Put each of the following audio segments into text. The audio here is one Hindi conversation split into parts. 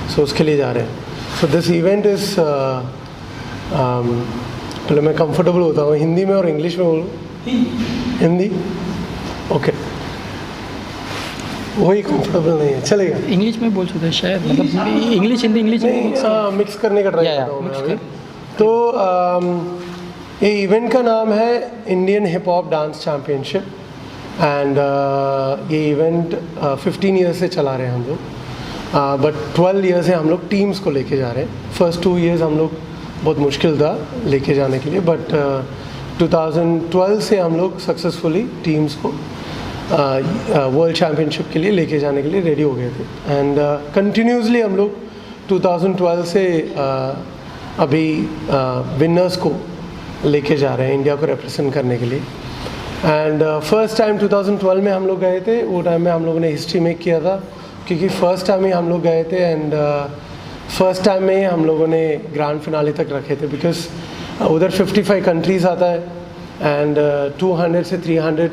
सो उसके लिए जा रहे हैं। सो दिस इवेंट इज़ पहले मैं कंफर्टेबल होता हूँ हिंदी में और इंग्लिश में बोलूँ। हिंदी ओके, वही कंफर्टेबल नहीं है, चलेगा। इंग्लिश में बोल सकते हैं शायद, मतलब इंग्लिश हिंदी इंग्लिश मिक्स करने का ट्राई करता हूँ मैं अभी। तो ये इवेंट का नाम है Indian hip hop dance championship and ये इवेंट 15 ईयर्स से चला रहे हैं हम लोग, बट 12 ईयर्स से हम लोग टीम्स को लेके जा रहे हैं। फर्स्ट 2 ईयर्स हम लोग बहुत मुश्किल था लेके जाने के लिए, बट 2012 से हम लोग सक्सेसफुली टीम्स को वर्ल्ड चैम्पियनशिप के लिए लेके जाने के लिए रेडी हो गए थे। एंड कंटिन्यूसली हम लोग 2012 से अभी विनर्स को लेके जा रहे हैं इंडिया को रिप्रेजेंट करने के लिए। एंड फर्स्ट टाइम 2012 में हम लोग गए थे, वो टाइम में हम लोगों ने हिस्ट्री मेक किया था क्योंकि फर्स्ट टाइम ही हम लोग गए थे एंड फर्स्ट टाइम में ही हम लोगों ने ग्रैंड फिनाले तक रखे थे, बिकॉज उधर 55 कंट्रीज़ आता है एंड 200 से 300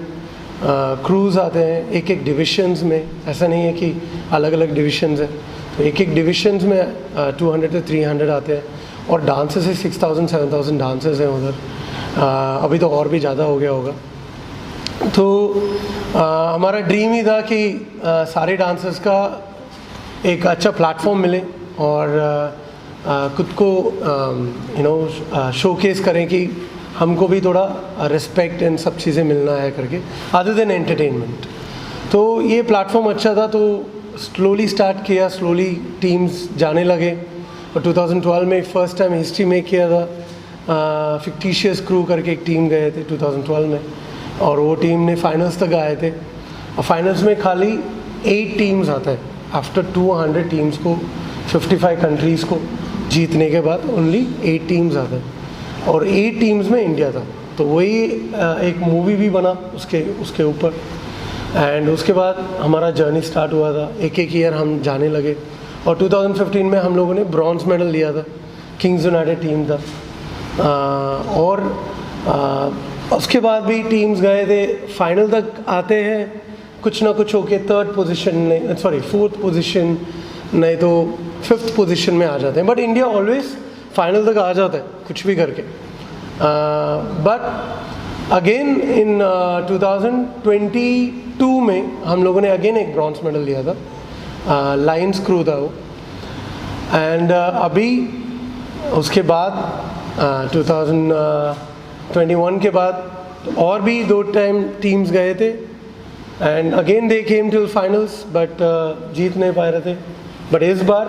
क्रूज़ आते हैं एक एक डिविशंस में। ऐसा नहीं है कि अलग अलग डिविशंस हैं, तो एक एक डिविशंस में 200 से 300 आते हैं और डांसेस है 6000 7000 डांसेस हैं उधर। अभी तो और भी ज़्यादा हो गया होगा। तो हमारा ड्रीम ही था कि सारे डांसर्स का एक अच्छा प्लेटफॉर्म मिले और खुद को शोकेस करें कि हमको भी थोड़ा रिस्पेक्ट एंड सब चीज़ें मिलना है करके, अदर देन एंटरटेनमेंट। तो ये प्लेटफॉर्म अच्छा था, तो स्लोली स्टार्ट किया, स्लोली टीम्स जाने लगे और 2012 में फर्स्ट टाइम हिस्ट्री में किया था। फिक्टिशियस क्रू करके एक टीम गए थे 2012 में और वो टीम ने फाइनल्स तक आए थे और फाइनल्स में खाली 8 टीम्स आता है आफ्टर 200 टीम्स को 55 कंट्रीज़ को जीतने के बाद ओनली 8 टीम्स आता है और 8 टीम्स में इंडिया था। तो वही एक मूवी भी बना उसके ऊपर एंड उसके बाद हमारा जर्नी स्टार्ट हुआ था। एक एक ईयर हम जाने लगे और 2015 में हम लोगों ने ब्रॉन्ज मेडल लिया था, किंग्स यूनाइटेड टीम था। और उसके बाद भी टीम्स गए थे, फाइनल तक आते हैं कुछ ना कुछ होके 3rd पोजीशन नहीं, सॉरी 4th पोजीशन नहीं तो 5th पोजीशन में आ जाते हैं, बट इंडिया ऑलवेज फाइनल तक आ जाता है कुछ भी करके। बट अगेन इन 2022 में हम लोगों ने अगेन एक ब्रॉन्ज मेडल लिया था, लायंस क्रू था वो। एंड अभी उसके बाद 2021 के बाद और भी 2 टाइम टीम्स गए थे and again they came till finals, but जीत नहीं पा रहे थे। बट इस बार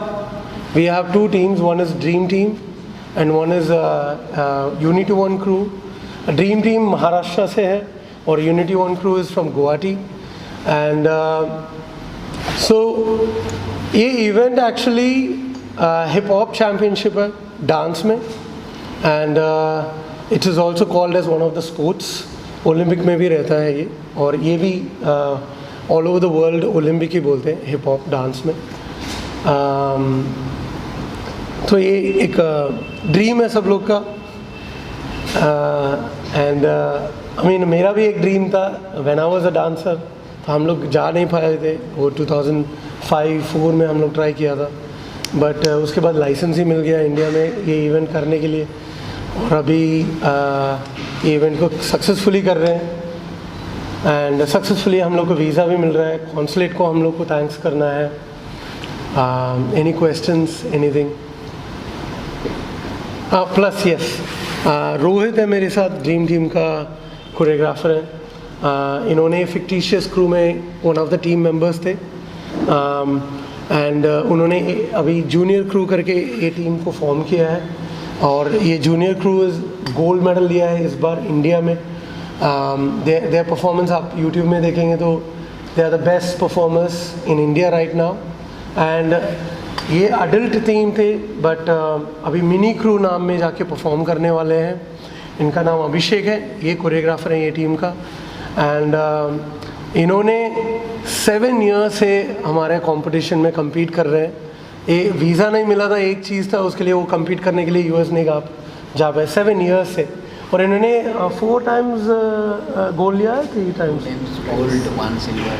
we have 2 teams, one is dream team and one is unity one crew. Dream team Maharashtra से है और unity one crew is from Guwahati. And so ये event actually hip hop championship है डांस में and it is also called as one of the sports. Olympic में भी रहता है ये और ये भी all over the world Olympic ही बोलते हैं हिप हॉप डांस में। तो ये एक ड्रीम है सब लोग का एंड आई मीन मेरा भी एक ड्रीम था when I was a dancer. तो हम लोग जा नहीं पाए थे, वो 2005-4 में हम लोग ट्राई किया था बट उसके बाद लाइसेंस ही मिल गया इंडिया में ये इवेंट करने के लिए, और अभी ये इवेंट को सक्सेसफुली कर रहे हैं एंड सक्सेसफुली हम लोग को वीज़ा भी मिल रहा है। कॉन्सुलेट को हम लोग को थैंक्स करना है। Any questions, anything? Plus yes, Rohit है मेरे साथ, ड्रीम टीम का कोरियोग्राफर है। इन्होंने फिक्टिशियस क्रू में one of the team members थे एंड उन्होंने अभी जूनियर क्रू करके ये टीम को फॉर्म किया है, और ये जूनियर क्रू गोल्ड मेडल लिया है इस बार इंडिया में। देयर परफॉर्मेंस आप यूट्यूब में देखेंगे तो they are the best performers in India right now. And ये अडल्ट टीम थे बट अभी मिनी क्रू नाम में जाके परफॉर्म करने वाले हैं। इनका नाम अभिषेक है, ये कोरियोग्राफर है ये टीम का। एंड इन्होंने 7 ईयर से हमारे कंपटीशन में compete कर रहे हैं। ये वीज़ा नहीं मिला था, एक चीज़ था उसके लिए, वो compete करने के लिए यूएस नहीं जा पाए 7 ईयर्स से। और इन्होंने 4 टाइम्स गोल्ड लिया है, 3 times gold, 1 silver,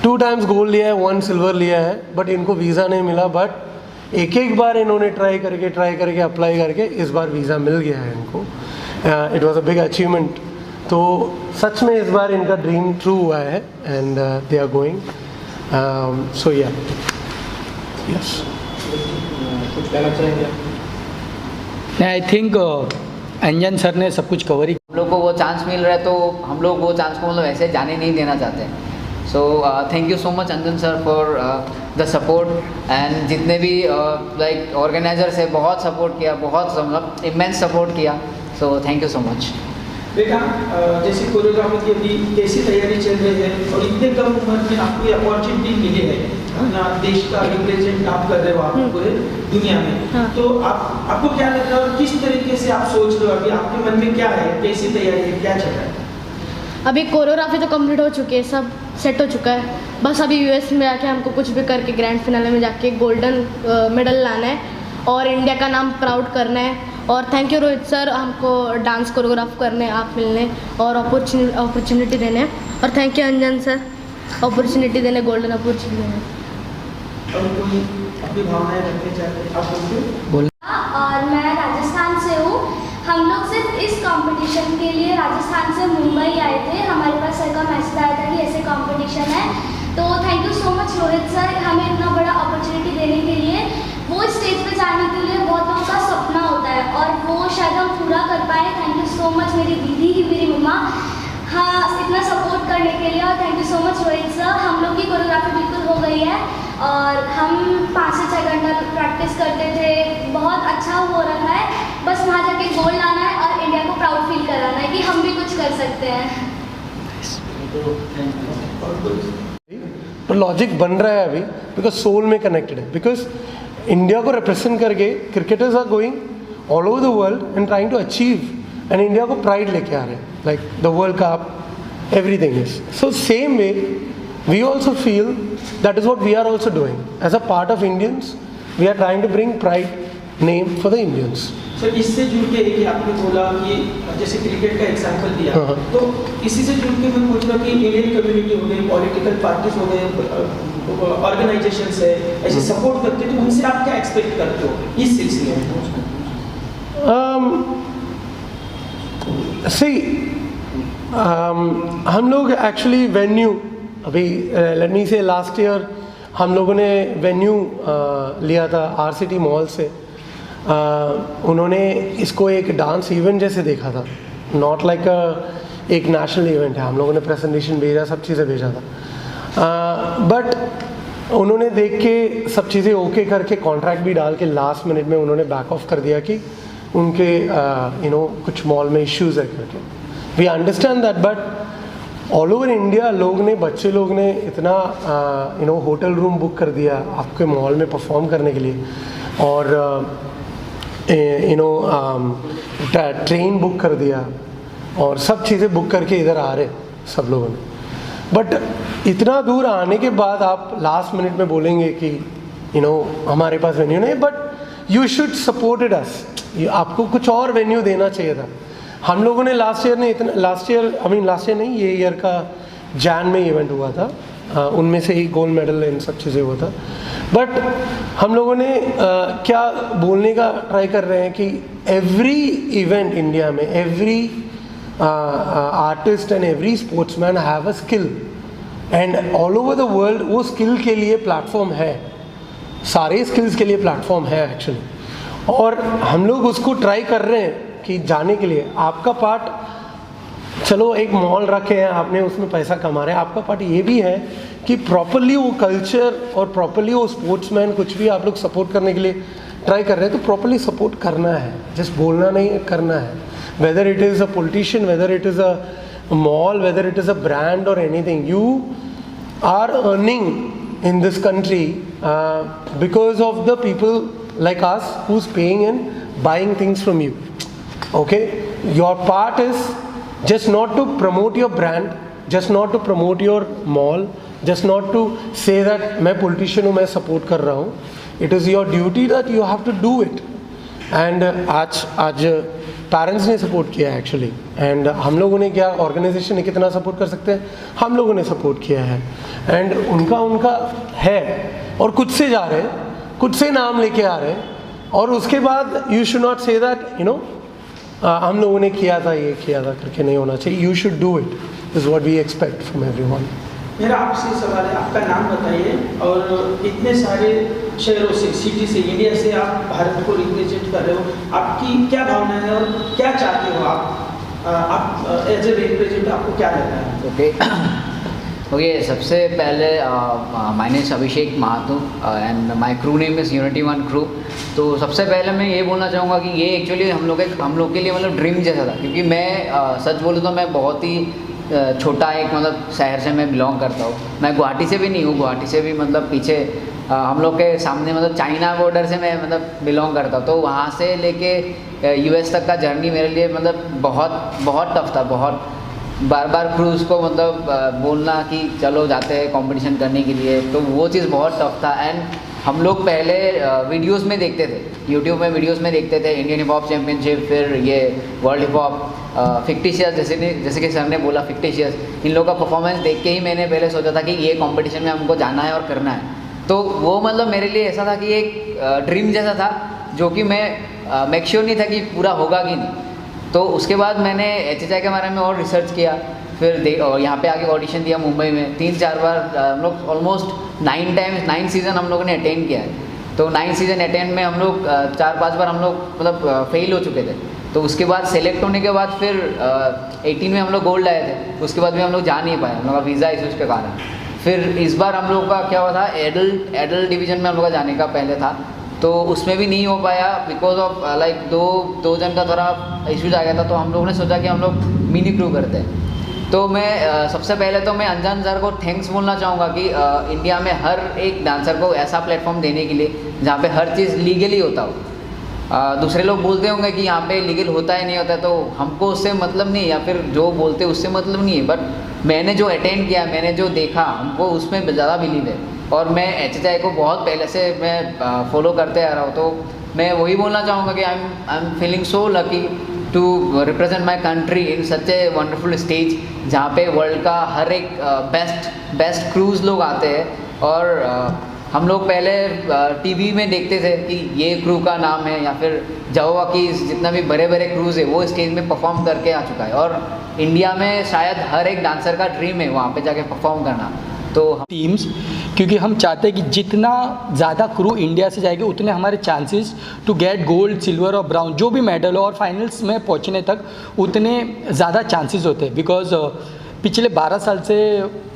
2 times gold लिया है, 1 सिल्वर लिया है, बट इनको वीज़ा नहीं मिला। बट एक बार इन्होंने ट्राई करके अप्लाई करके इस बार वीज़ा मिल गया है इनको। It was a big achievement. तो सच में इस बार इनका ड्रीम ट्रू हुआ है एंड दे आर गोइंग, सो या यस। कुछ कहना चाहेंगे? नहीं, आई थिंक अंजन सर ने सब कुछ कवर ही। हम लोग को वो चांस मिल रहा है तो हम लोग वो चांस को मतलब ऐसे जाने नहीं देना चाहते। So thank you so much Anjan sir for the support and जितने भी लाइक ऑर्गेनाइजर्स है बहुत सपोर्ट किया, बहुत मतलब इमेंस सपोर्ट किया। So thank you so much. बेटा, जैसे कोरियोग्राफी की अभी कैसी तैयारी चल रही है और इतने कम उम्र में आपको ये अपॉर्चुनिटी मिली है ना, देश का रिप्रेजेंट आप कर रहे हो आप पूरे दुनिया में। हाँ। तो आपको क्या लगता है और किस तरीके से आप सोच रहे हो, अभी आपके मन में क्या है, कैसी तैयारी है, क्या चल रहा है? अभी कोरियोग्राफी तो कंप्लीट हो चुकी है, सब सेट हो चुका है। बस अभी यूएस में आके हमको कुछ भी करके ग्रैंड फिनाले में जाके गोल्डन मेडल लाना है और इंडिया का नाम प्राउड करना है। और थैंक यू रोहित सर, हमको डांस कोरियोग्राफ करने आप मिलने और अपॉर्चुनिटी देने। और thank you Anjan sir, opportunity देने, गोल्डन अपॉर्चुनिटी देने। और कोई अपनी भावनाएं रखने चाहते हैं आप बोलिए। और मैं राजस्थान से हूँ। हम लोग सिर्फ इस कंपटीशन के लिए राजस्थान से मुंबई आए थे। हमारे पास सर का मैसेज आया था कि ऐसे कंपटीशन है, तो thank you so much Rohit sir, हमें इतना बड़ा अपॉर्चुनिटी देने के लिए। वो स्टेज पे जाने के लिए बहुत लोगों का सपना होता है और वो शायद हम पूरा कर पाए। थैंक यू सो मच मेरी दीदी ही, मेरी मम्मा, हाँ, इतना सपोर्ट करने के लिए। और thank you so much Rohit sir. हम लोग की कोरियोग्राफी बिल्कुल हो गई है और हम 5 से 6 घंटा प्रैक्टिस करते थे, बहुत अच्छा हो रहा है। बस वहाँ जाके गोल्ड लाना है और इंडिया को प्राउड फील कराना है कि हम भी कुछ कर सकते हैं। पर लॉजिक बन रहा है अभी, बिकॉज सोल में कनेक्टेड है। बिकॉज इंडिया को रिप्रेजेंट करके cricketers are going all over the world and trying to achieve, and India को प्राइड लेके आ रहे हैं, like the world cup, everything is so same way we also feel that is what we are also doing as a part of Indians. We are trying to bring pride name for the Indians. Sir, इससे जुड़ के कि आपने बोला कि जैसे क्रिकेट का एग्जांपल दिया, हाँ। तो इसी से जुड़ के मैं पूछ रहा हूँ कि इंडियन कम्युनिटी हो गई, पॉलिटिकल पार्टीज हो गए, ऑर्गेनाइजेशंस है, ऐसे सपोर्ट करते हैं, तो उनसे आप क्या एक्सपेक्ट करते हो इस सिलसिले में? हम लोग एक्चुअली वेन्यू, अभी लेट मी से लास्ट ईयर हम लोगों ने वेन्यू लिया था आरसीटी मॉल से। उन्होंने इसको एक डांस इवेंट जैसे देखा था, नॉट लाइक एक नेशनल इवेंट है। हम लोगों ने प्रेजेंटेशन भेजा, सब चीज़ें भेजा था, बट उन्होंने देख के सब चीज़ें ओके करके कॉन्ट्रैक्ट भी डाल के लास्ट मिनट में उन्होंने बैक ऑफ कर दिया कि उनके कुछ मॉल में इश्यूज़ है करके। We understand that, but all over India लोग ने, बच्चे लोग ने इतना होटल रूम बुक कर दिया आपके मॉल में परफॉर्म करने के लिए, और ट्रेन बुक कर दिया और सब चीज़ें बुक करके इधर आ रहे सब लोगों ने। बट इतना दूर आने के बाद आप लास्ट मिनट में बोलेंगे कि हमारे पास वेन्यू नहीं, but you should supported us. आपको कुछ और वेन्यू देना चाहिए था। हम लोगों ने लास्ट ईयर नहीं, ये ईयर का जैन में इवेंट हुआ था, उनमें से ही गोल्ड मेडल इन सब चीज़ें हुआ था। बट हम लोगों ने क्या बोलने का ट्राई कर रहे हैं कि एवरी इवेंट इंडिया में, every artist and every sportsman have a skill, and all over the world वो स्किल के लिए प्लेटफॉर्म है, सारे स्किल्स के लिए प्लेटफॉर्म है एक्चुअली, और हम लोग उसको ट्राई कर रहे हैं कि जाने के लिए। आपका पार्ट, चलो एक मॉल रखे हैं आपने, उसमें पैसा कमा रहे हैं, आपका पार्ट ये भी है कि प्रॉपरली वो कल्चर और प्रॉपरली वो स्पोर्ट्समैन, कुछ भी आप लोग सपोर्ट करने के लिए ट्राई कर रहे हैं तो प्रॉपरली सपोर्ट करना है, जस्ट बोलना नहीं है, करना है। Whether it is a politician, whether it is a mall, whether it is a brand और anything, you are earning in this country because of the people like us who's paying and buying things from you. Okay, your part is just not to promote your brand, just not to promote your mall, just not to say that मैं politician हूँ, मैं support कर रहा हूँ. It is your duty that you have to do it. And आज पेरेंट्स ने सपोर्ट किया है एक्चुअली, एंड हम लोगों ने क्या, ऑर्गेनाइजेशन ने कितना सपोर्ट कर सकते हैं, हम लोगों ने सपोर्ट किया है, एंड उनका है, और कुछ से जा रहे हैं, कुछ से नाम लेके आ रहे हैं, और उसके बाद you should not say that you know हम लोगों ने किया था, ये किया था करके नहीं होना चाहिए। You should do it, is what we expect from everyone. मेरा आपसे सवाल है, आपका नाम बताइए और इतने सारे शहरों से, सिटी से, इंडिया से आप भारत को रिप्रेजेंट कर रहे हो, आपकी क्या भावना है और क्या चाहते हो आप एज ए रिप्रेजेंट, आपको क्या लगता है? ओके, सबसे पहले my name is Abhishek Mahato and my crew name is unity one crew. तो सबसे पहले मैं ये बोलना चाहूँगा कि ये एक्चुअली हम लोग के लिए मतलब ड्रीम जैसा था, क्योंकि मैं सच बोलूँ तो मैं बहुत ही छोटा एक मतलब शहर से मैं बिलोंग करता हूँ। मैं गुवाहाटी से भी नहीं हूँ, गुवाहाटी से भी मतलब पीछे हम लोग के सामने मतलब चाइना बॉर्डर से मैं मतलब बिलोंग करता हूँ। तो वहाँ से लेके US तक का जर्नी मेरे लिए मतलब बहुत टफ था, बहुत बार क्रूज़ को मतलब बोलना कि चलो जाते हैं कंपटीशन करने के लिए, तो वो चीज़ बहुत टफ था। एंड हम लोग पहले वीडियोस में देखते थे, यूट्यूब में वीडियोस में देखते थे इंडियन हिप हॉप चैम्पियनशिप, फिर ये वर्ल्ड हिप हॉप फिक्टिशियस, जैसे कि सर ने बोला फिक्टिशियस, इन लोगों का परफॉर्मेंस देख के ही मैंने पहले सोचा था कि ये कंपटीशन में हमको जाना है और करना है। तो वो मतलब मेरे लिए ऐसा था कि एक ड्रीम जैसा था, जो कि मैं मेक श्योर नहीं था कि पूरा होगा कि नहीं। तो उसके बाद मैंने HHI के बारे में और रिसर्च किया, फिर यहाँ पे आके ऑडिशन दिया मुंबई में 3-4 बार, हम लोग ऑलमोस्ट 9 सीज़न हम लोगों ने अटेंड किया है। तो 9 सीज़न अटेंड में हम लोग 4-5 बार हम लोग मतलब फेल हो चुके थे। तो उसके बाद सेलेक्ट होने के बाद फिर 18 में हम लोग गोल्ड आए थे, उसके बाद भी हम लोग जा नहीं पाए, हम लोग का वीज़ा इशूज़ के कारण। फिर इस बार हम लोग का क्या हुआ था, एडल्ट डिवीज़न में हम लोग का जाने का पहले था, तो उसमें भी नहीं हो पाया बिकॉज ऑफ लाइक दो जन का थोड़ा इश्यूज आ गया था। तो हम लोगों ने सोचा कि हम लोग मिनी क्रू करते हैं। तो मैं सबसे पहले तो मैं अंजन सर को थैंक्स बोलना चाहूँगा कि इंडिया में हर एक डांसर को ऐसा प्लेटफॉर्म देने के लिए जहाँ पे हर चीज़ लीगली होता हो। दूसरे लोग बोलते होंगे कि यहाँ पे लीगल होता है नहीं होता है, तो हमको उससे मतलब नहीं, या फिर जो बोलते उससे मतलब नहीं है, बट मैंने जो अटेंड किया, मैंने जो देखा, हमको उसमें ज़्यादा बिलीव है। और मैं HHI को बहुत पहले से मैं फॉलो करते आ रहा हूँ, तो मैं वही बोलना चाहूँगा कि I am feeling so lucky to represent my country in such a wonderful stage, जहाँ पे वर्ल्ड का हर एक बेस्ट क्रूज़ लोग आते हैं। और हम लोग पहले TV में देखते थे कि ये क्रू का नाम है, या फिर जावा की जितना भी बड़े क्रूज़ है वो स्टेज में परफॉर्म करके आ चुका है, और इंडिया में शायद हर एक डांसर का ड्रीम है वहाँ पे जाके परफॉर्म करना। तो टीम्स, क्योंकि हम चाहते हैं कि जितना ज़्यादा क्रू इंडिया से जाएंगे उतने हमारे chances to get gold, silver और ब्राउन जो भी मेडल हो और फाइनल्स में पहुंचने तक उतने ज़्यादा चांसेस होते हैं। बिकॉज पिछले 12 साल से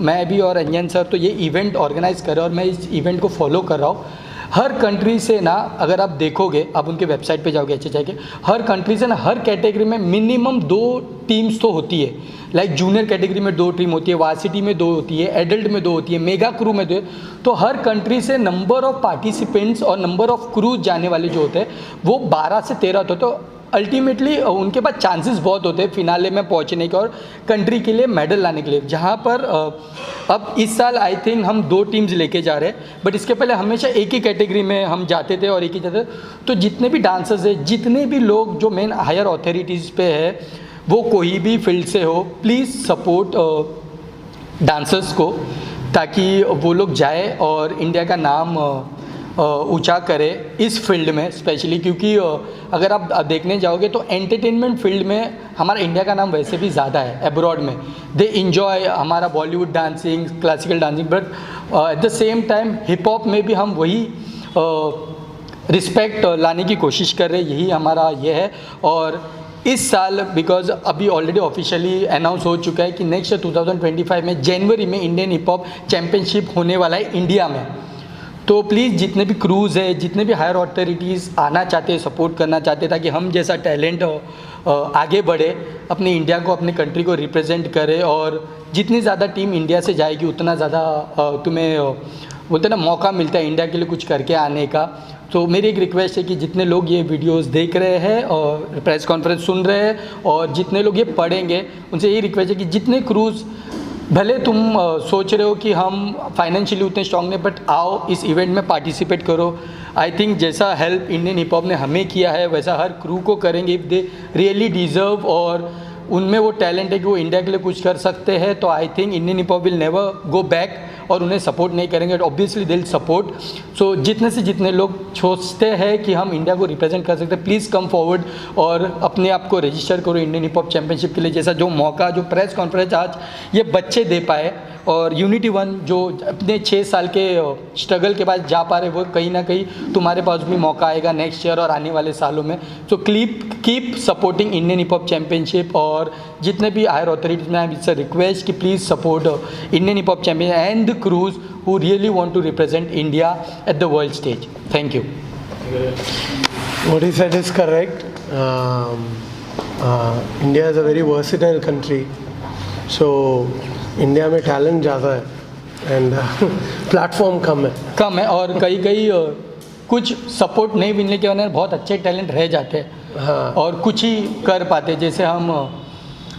मैं भी और अंजन सर तो ये इवेंट ऑर्गेनाइज कर रहे हैं और मैं इस इवेंट को फॉलो कर रहा हूँ। हर कंट्री से ना, अगर आप देखोगे, आप उनके वेबसाइट पे जाओगे HHI के, हर कंट्री से ना हर कैटेगरी में मिनिमम 2 टीम्स तो होती है। लाइक जूनियर कैटेगरी में 2 टीम होती है, वार्सिटी में 2 होती है, एडल्ट में 2 होती है, मेगा क्रू में 2। तो हर कंट्री से नंबर ऑफ पार्टिसिपेंट्स और नंबर ऑफ क्रूज जाने वाले जो होते हैं वो 12 से 13 होते हैं। तो अल्टीमेटली उनके पास चांसेस बहुत होते हैं फिनाले में पहुंचने के और कंट्री के लिए मेडल लाने के लिए। जहां पर अब इस साल आई थिंक हम 2 टीम्स लेके जा रहे हैं, बट इसके पहले हमेशा एक ही कैटेगरी में हम जाते थे और एक ही जाते थे। तो जितने भी डांसर्स हैं, जितने भी लोग जो मेन हायर अथॉरिटीज़ पे है, वो कोई भी फील्ड से हो, प्लीज़ सपोर्ट डांसर्स को। ताकि वो लोग जाए और इंडिया का नाम ऊंचा करे इस फील्ड में स्पेशली, क्योंकि अगर आप देखने जाओगे तो एंटरटेनमेंट फील्ड में हमारा इंडिया का नाम वैसे भी ज़्यादा है अब्रॉड में। दे इन्जॉय हमारा Bollywood dancing, classical dancing, but at the same time hip hop में भी हम वही रिस्पेक्ट लाने की कोशिश कर रहे हैं, यही हमारा ये है। और इस साल बिकॉज अभी ऑलरेडी ऑफिशियली अनाउंस हो चुका है कि नेक्स्ट 2025 में जनवरी में इंडियन हिप हॉप चैम्पियनशिप होने वाला है इंडिया में। तो प्लीज़ जितने भी क्रूज़ है, जितने भी हायर अथॉरिटीज़ आना चाहते हैं, सपोर्ट करना चाहते हैं ताकि हम जैसा टैलेंट आगे बढ़े, अपने इंडिया को, अपने कंट्री को रिप्रेजेंट करे। और जितनी ज़्यादा टीम इंडिया से जाएगी उतना ज़्यादा तुम्हें बोलते ना मौका मिलता है इंडिया के लिए कुछ करके आने का। तो मेरी एक रिक्वेस्ट है कि जितने लोग ये वीडियोस देख रहे हैं और प्रेस कॉन्फ्रेंस सुन रहे हैं और जितने लोग ये पढ़ेंगे, उनसे यही रिक्वेस्ट है कि जितने क्रूज़, भले तुम सोच रहे हो कि हम फाइनेंशियली उतने स्ट्रॉन्ग नहीं, बट आओ इस इवेंट में पार्टिसिपेट करो। आई थिंक जैसा हेल्प इंडियन हिप हॉप ने हमें किया है वैसा हर क्रू को करेंगे इफ़ दे रियली डिज़र्व, और उनमें वो टैलेंट है कि वो इंडिया के लिए कुछ कर सकते हैं। तो आई think Indian hip hop will never go back, और उन्हें सपोर्ट नहीं करेंगे, ऑब्वियसली दे विल सपोर्ट। सो जितने से जितने लोग सोचते हैं कि हम इंडिया को रिप्रेजेंट कर सकते हैं, प्लीज़ कम फॉरवर्ड और अपने आप को रजिस्टर करो इंडियन हिप हॉप चैम्पियनशिप के लिए। जैसा जो मौका, जो प्रेस कॉन्फ्रेंस आज ये बच्चे दे पाए, और यूनिटी 1 जो अपने 6 साल के स्ट्रगल के बाद जा पा रहे, वो कहीं ना कहीं तुम्हारे पास भी मौका आएगा नेक्स्ट ईयर और आने वाले सालों में। So keep supporting Indian hip hop championship, और जितने भी हायर अथॉरिटीज में इट्स अ रिक्वेस्ट कि please support Indian hip hop champion and the crews who really want to represent India at the world stage. Thank you. What he said is correct. India is a very versatile country. So India में टैलेंट ज़्यादा है एंड प्लेटफॉर्म कम है और कई कुछ सपोर्ट नहीं मिलने के वजह बहुत अच्छे टैलेंट रह जाते हैं। हाँ। और कुछ ही कर पाते, जैसे हम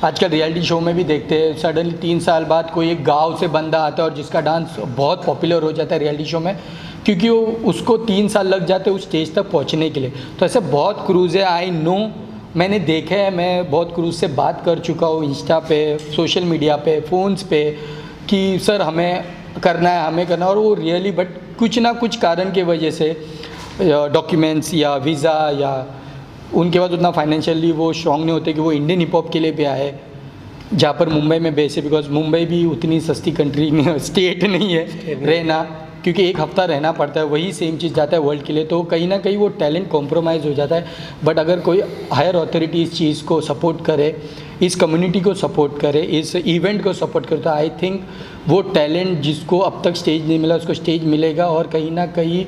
आजकल रियलिटी शो में भी देखते हैं, सडनली 3 साल बाद कोई एक गांव से बंदा आता है और जिसका डांस बहुत पॉपुलर हो जाता है रियलिटी शो में, क्योंकि वो उसको 3 साल लग जाते हैं उस स्टेज तक पहुंचने के लिए। तो ऐसे बहुत क्रूज़ है, आई नो, मैंने देखा है, मैं बहुत क्रूज़ से बात कर चुका हूँ इंस्टा पे, सोशल मीडिया पे, फ़ोन्स पे, कि सर हमें करना है, हमें करना है, और वो रियली बट कुछ ना कुछ कारण की वजह से डॉक्यूमेंट्स या वीज़ा या उनके बाद उतना फाइनेंशियली वो स्ट्रॉन्ग नहीं होते कि वो इंडियन हिप हॉप के लिए भी आए, जहाँ पर मुंबई में बेस है, बिकॉज मुंबई भी उतनी सस्ती कंट्री स्टेट नहीं है रहना, क्योंकि एक हफ्ता रहना पड़ता है, वही सेम चीज़ जाता है वर्ल्ड के लिए। तो कहीं ना कहीं वो टैलेंट कॉम्प्रोमाइज़ हो जाता है। बट अगर कोई हायर अथॉरिटी इस चीज़ को सपोर्ट करे, इस कम्युनिटी को सपोर्ट करे, इस इवेंट को सपोर्ट करे, तो आई थिंक वो टैलेंट जिसको अब तक स्टेज नहीं मिला उसको स्टेज मिलेगा, और कहीं ना कहीं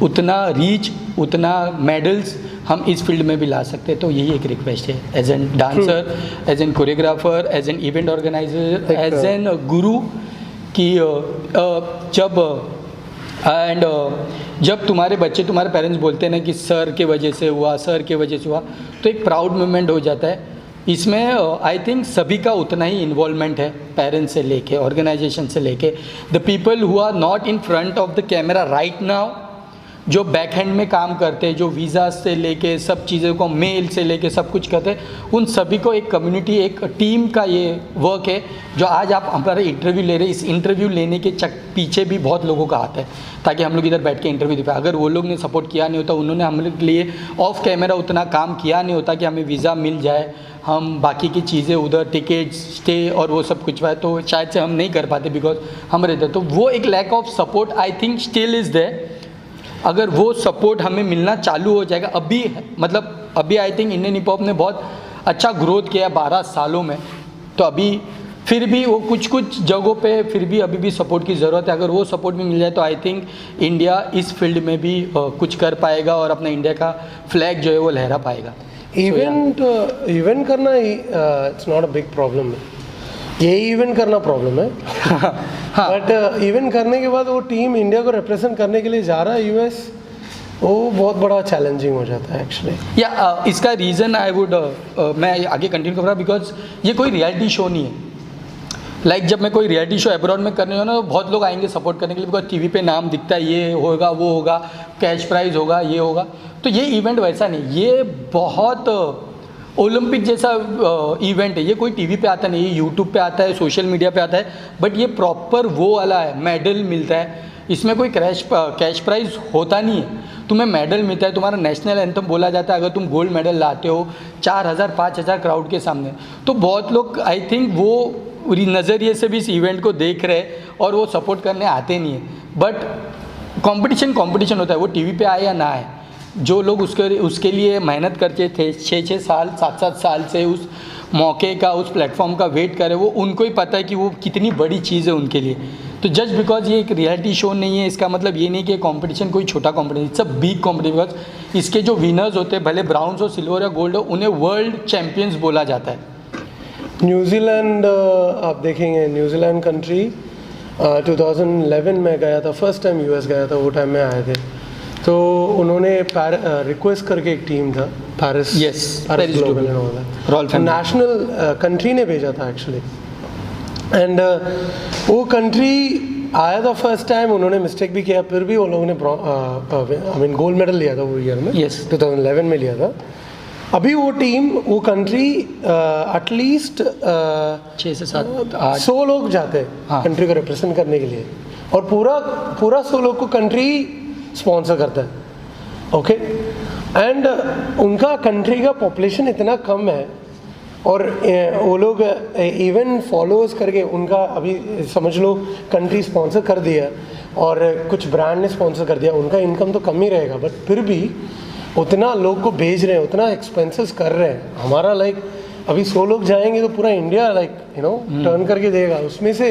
उतना रीच, उतना मेडल्स हम इस फील्ड में भी ला सकते हैं। तो यही एक रिक्वेस्ट है as an dancer, as an choreographer, as an event organiser, as an guru, कि जब तुम्हारे बच्चे, तुम्हारे पेरेंट्स बोलते हैं ना कि सर के वजह से हुआ, सर के वजह से हुआ, तो एक प्राउड मोमेंट हो जाता है। इसमें आई थिंक सभी का उतना ही इन्वॉल्वमेंट है, पेरेंट्स से लेके, ऑर्गेनाइजेशन से लेके, the people who are not in front of the camera right now, जो बैक हैंड में काम करते हैं, जो वीज़ा से लेके सब चीज़ों को, मेल से लेके सब कुछ करते हैं, उन सभी को एक कम्युनिटी, एक टीम का ये वर्क है। जो आज आप हमारे इंटरव्यू ले रहे हैं, इस इंटरव्यू लेने के पीछे भी बहुत लोगों का हाथ है, ताकि हम लोग इधर बैठ के इंटरव्यू दे पाए। अगर वो लोग ने सपोर्ट किया नहीं होता, उन्होंने हम लोग के लिए ऑफ कैमरा उतना काम किया नहीं होता कि हमें वीज़ा मिल जाए, हम बाकी की चीज़ें उधर टिकट, स्टे और वो सब कुछ पाए, तो शायद से हम नहीं कर पाते बिकॉज हम रहते। तो वो एक lack of support I think still is there. अगर वो सपोर्ट हमें मिलना चालू हो जाएगा, अभी I think Indian hip hop ने बहुत अच्छा ग्रोथ किया 12 सालों में, तो अभी फिर भी वो कुछ जगहों पे फिर भी अभी भी सपोर्ट की ज़रूरत है। अगर वो सपोर्ट भी मिल जाए तो आई थिंक इंडिया इस फील्ड में भी कुछ कर पाएगा और अपना इंडिया का फ्लैग जो है वो लहरा पाएगा। इवेंट करना it's not a big problem है, यही इवेंट करना प्रॉब्लम है। बट इवेंट करने के बाद वो टीम इंडिया को रिप्रेजेंट करने के लिए जा रहा है यूएस, वो बहुत बड़ा चैलेंजिंग हो जाता है एक्चुअली। या इसका रीज़न आई वुड मैं आगे कंटिन्यू कर रहा, बिकॉज ये कोई रियलिटी शो नहीं है। लाइक जब मैं कोई रियलिटी शो अब्रॉड में करने हो ना, तो बहुत लोग आएंगे सपोर्ट करने के लिए, बिकॉज टीवी पे नाम दिखता है, ये होगा, वो होगा, कैश प्राइज़ होगा, ये होगा। तो ये इवेंट वैसा नहीं, ये बहुत ओलंपिक जैसा इवेंट है, ये कोई टीवी पे आता नहीं, ये यूट्यूब पे आता है, सोशल मीडिया पे आता है, बट ये प्रॉपर वो वाला है, मेडल मिलता है, इसमें कोई कैश प्राइज होता नहीं है, तुम्हें मेडल मिलता है, तुम्हारा नेशनल एंथम बोला जाता है अगर तुम गोल्ड मेडल लाते हो 4000 5000 क्राउड के सामने। तो बहुत लोग आई थिंक वो नज़रिए से भी इस इवेंट को देख रहे हैं और वो सपोर्ट करने आते नहीं हैं। बट कंपटीशन होता है, वो टीवी पे आए या ना आए, जो लोग उसके लिए मेहनत करते थे 6-6 साल 7-7 साल से उस मौके का, उस प्लेटफॉर्म का वेट करे, वो उनको ही पता है कि वो कितनी बड़ी चीज़ है उनके लिए। तो जस्ट बिकॉज ये एक रियलिटी शो नहीं है, इसका मतलब ये नहीं कि कंपटीशन कोई छोटा competition, it's a big competition. Because इसके जो विनर्स होते हैं, भले ब्राउन्स हो, सिल्वर या गोल्ड हो, उन्हें वर्ल्ड चैम्पियंस बोला जाता है। न्यूजीलैंड आप देखेंगे, न्यूजीलैंड कंट्री 2011 में गया था, फर्स्ट टाइम यूएस गया था, वो टाइम में आए थे। तो उन्होंने रिक्वेस्ट करके एक टीम था पेरिस, पेरिस ग्लोबल रॉल्फ नेशनल कंट्री ने भेजा था एक्चुअली। एंड वो कंट्री आया था फर्स्ट टाइम, उन्होंने मिस्टेक भी किया, फिर भी वो लोगों ने गोल्ड मेडल लिया था वो ईयर में, 2011 में लिया था। अभी वो टीम, वो कंट्री एटलीस्ट 6 से 7 8 100 लोग जाते हैं कंट्री को रिप्रेजेंट करने के लिए, और पूरा 100 लोग को कंट्री स्पॉन्सर करता है। ओके, एंड उनका कंट्री का पॉपुलेशन इतना कम है, और वो लोग इवन फॉलोअर्स करके उनका, अभी समझ लो कंट्री स्पॉन्सर कर दिया और कुछ ब्रांड ने स्पॉन्सर कर दिया, उनका इनकम तो कम ही रहेगा, बट फिर भी उतना लोग को भेज रहे हैं, उतना एक्सपेंसेस कर रहे हैं। हमारा अभी 100 लोग जाएंगे तो पूरा इंडिया टर्न करके देगा। उसमें से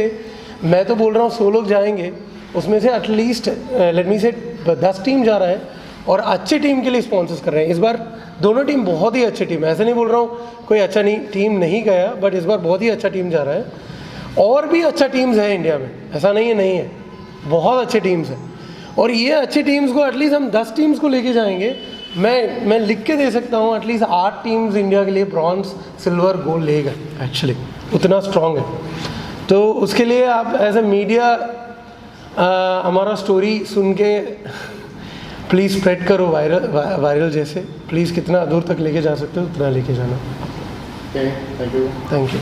मैं तो बोल रहा हूँ 100 लोग जाएंगे, उसमें से एटलीस्ट लेट मी से 10 टीम जा रहा है और अच्छी टीम के लिए स्पॉन्सर्स कर रहे हैं। इस बार दोनों टीम बहुत ही अच्छी टीम है, ऐसा नहीं बोल रहा हूँ कोई अच्छा नहीं टीम नहीं गया, बट इस बार बहुत ही अच्छा टीम जा रहा है। और भी अच्छा टीम्स है इंडिया में, ऐसा नहीं है, बहुत अच्छे टीम्स हैं। और ये अच्छी टीम्स को एटलीस्ट हम 10 टीम्स को लेके जाएंगे, मैं लिख के दे सकता हूँ एटलीस्ट 8 टीम्स इंडिया के लिए ब्रॉन्ज सिल्वर गोल्ड लेगा, एक्चुअली उतना स्ट्रॉन्ग है। तो उसके लिए आप एज ए मीडिया हमारा स्टोरी सुन के प्लीज़ स्प्रेड करो, वायरल जैसे, प्लीज़ कितना दूर तक लेके जा सकते हो उतना लेके जाना। Thank you. Thank you.